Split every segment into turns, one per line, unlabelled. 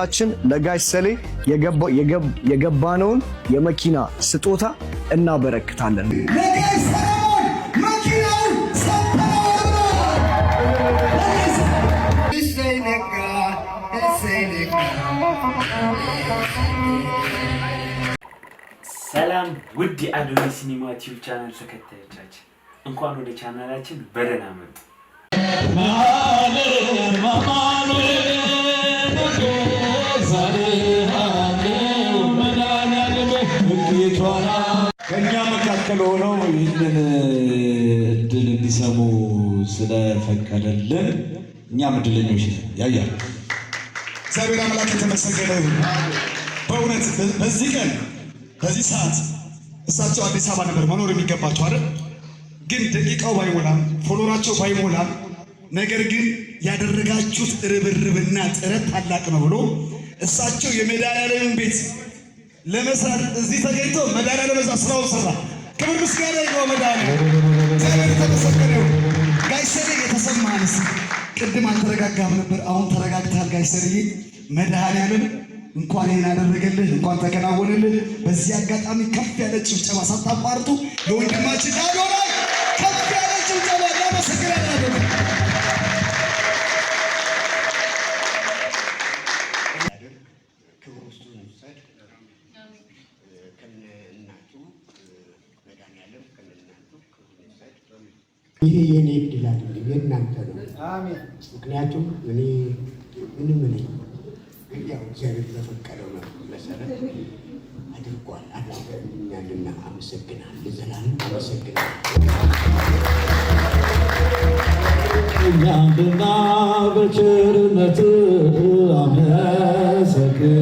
ለጋሽ ሰሌ የገባነውን የመኪና ስጦታ እናበረክታለን።
ለጋሽ ሰለሞን መኪናውን
ሰላም ውድ የአዶናይ ሲኒማ ቲዩብ ቻናል ተከታዮቻችን እንኳን ወደ ቻናላችን በደህና መጡ።
ከእኛ መካከል ሆነው ይህንን እድል እንዲሰሙ ስለፈቀደልን እኛም እድለኞች ያያል።
እግዚአብሔር አምላክ የተመሰገነ ይሁን። በእውነት በዚህ ቀን በዚህ ሰዓት እሳቸው አዲስ አበባ ነበር መኖር የሚገባቸው አይደል? ግን ደቂቃው ባይሞላም ፎሎራቸው ባይሞላም ነገር ግን ያደረጋችሁት ርብርብና ጥረት ታላቅ ነው ብሎ እሳቸው የመድኃኒዓለምን ቤት ለመስራት እዚህ ተገኝቶ መድኃኒዓለም በዛ ስራውን ሰራ። ክብር ምስጋና ይግባው መድኃኒዓለም። እግዚአብሔር የተመሰገነ ይሁን። ጋሽ ሰሌ የተሰማህንስ ቅድም አልተረጋጋም ነበር፣ አሁን ተረጋግተሃል ጋሽ ሰሌ። መድኃኒዓለም እንኳን ይሄን አደረገልህ፣ እንኳን ተከናወነልህ። በዚህ አጋጣሚ ከፍ ያለ ጭብጨባ ሳታቋርጡ ለወንድማችን አዶናይ ከፍ ያለ ጭብጨባ እናመሰግናለን።
ይሄ የኔ እድል አይደለም፣ የእናንተ ነው። አሜን። ምክንያቱም እኔ ምንም ነኝ፣ ግን ያው እግዚአብሔር በፈቀደው ነው መሰረት አድርጓል አድርገኛልና አመሰግናለሁ። ለዘላለም አመሰግናለሁ።
እኛንና በቸርነት አመሰግን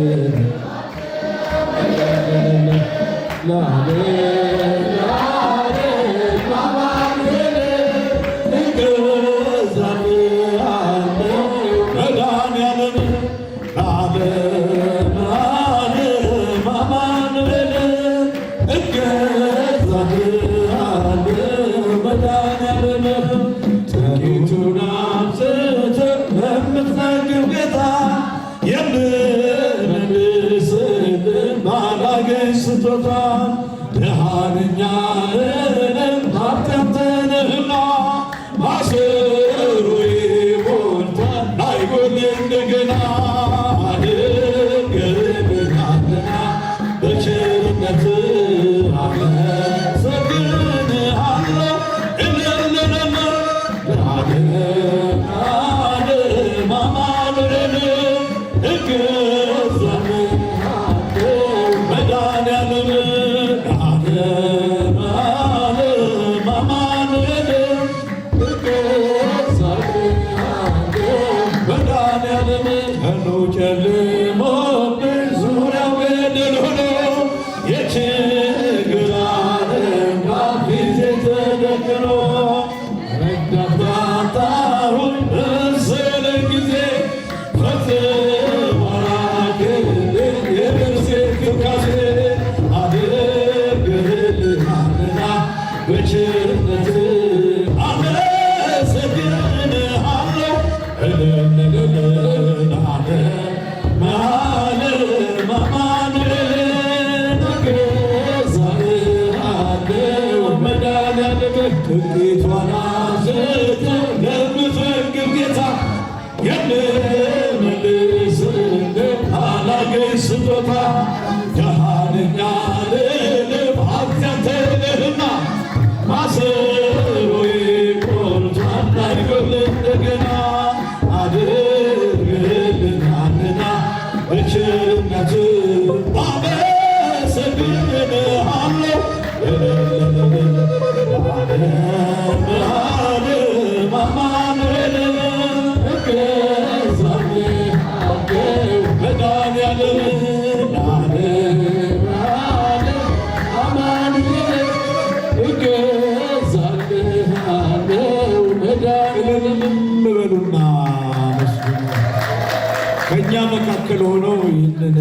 ከእኛ መካከል ሆነው ይህንን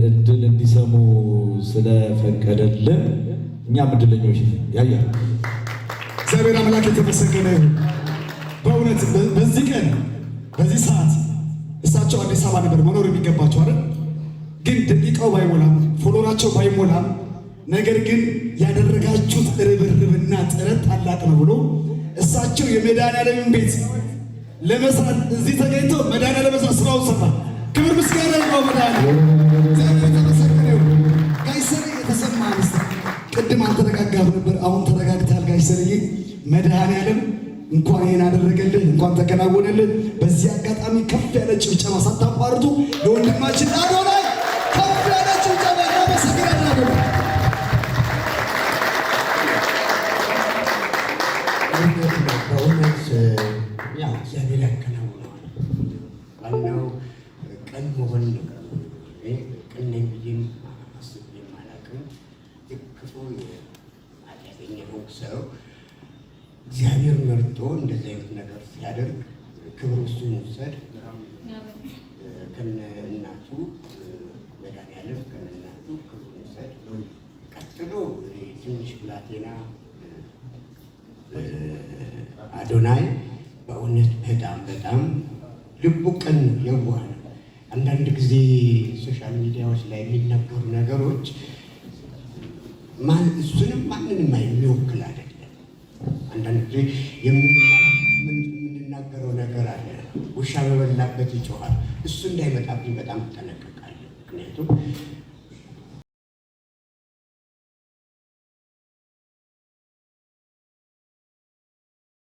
እድል እንዲሰሙ ስለፈቀደልን እኛም እድለኞች ያያል።
እግዚአብሔር አምላክ የተመሰገነ ይሁን። በእውነት በዚህ ቀን በዚህ ሰዓት እሳቸው እሳቸው አዲስ አበባ ነበር መኖር የሚገባቸው አይደል? ግን ደቂቃው ባይሞላም ፎሎራቸው ባይሞላም ነገር ግን ያደረጋችሁት ርብርብና ጥረት ታላቅ ነው ብሎ እሳቸው የመድኃኒዓለምን ቤት ለመስራት እዚህ ተገኝተው መድኃኒዓለም ስራውን ሰራ። ክብር ምስጋና ይግባው መድኃኒዓለም። እግዚአብሔር የተመሰገነ ይሁን። ጋሽ ሰሬ የተሰማ አንስት ቅድም አልተረጋጋም ነበር፣ አሁን ተረጋግታል። ጋሽ ሰሬ መድኃኒዓለም እንኳን ይሄን አደረገልህ፣ እንኳን ተከናወነልህ። በዚህ አጋጣሚ ከፍ ያለ ጭብጨባ ሳታቋርጡ ለወንድማችን አዶናይ ከፍ ያለ ጭብጨባ እናመሰግናለን።
በእውነት ያው እግዚአብሔር ያከናውነዋል። ዋናው ቀን መሆን ነው። ቀን ነኝ ብዬም አስቤም አላውቅም። ክፉ ኃጢአተኛ የሆንኩ ሰው እግዚአብሔር መርጦ እንደዚህ አይነት ነገር ሲያደርግ ክብር እሱ ይውሰድ። ከነ እናቱ መድኃኒዓለም ከነ እናቱ ክብር ይውሰድ። ቀጥሎ ትንሽ ብላቴና አዶናይ በእውነት በጣም ልቡ ቅን ነው፣ የዋህ ነው። አንዳንድ ጊዜ ሶሻል ሚዲያዎች ላይ የሚነገሩ ነገሮች እሱንም ማንንም የሚወክል አይደለም። አንዳንድ ጊዜ የምንናገረው ነገር አለ፣ ውሻ በበላበት ይጮኻል። እሱ እንዳይመጣብኝ በጣም እጠነቀቃለሁ። ምክንያቱም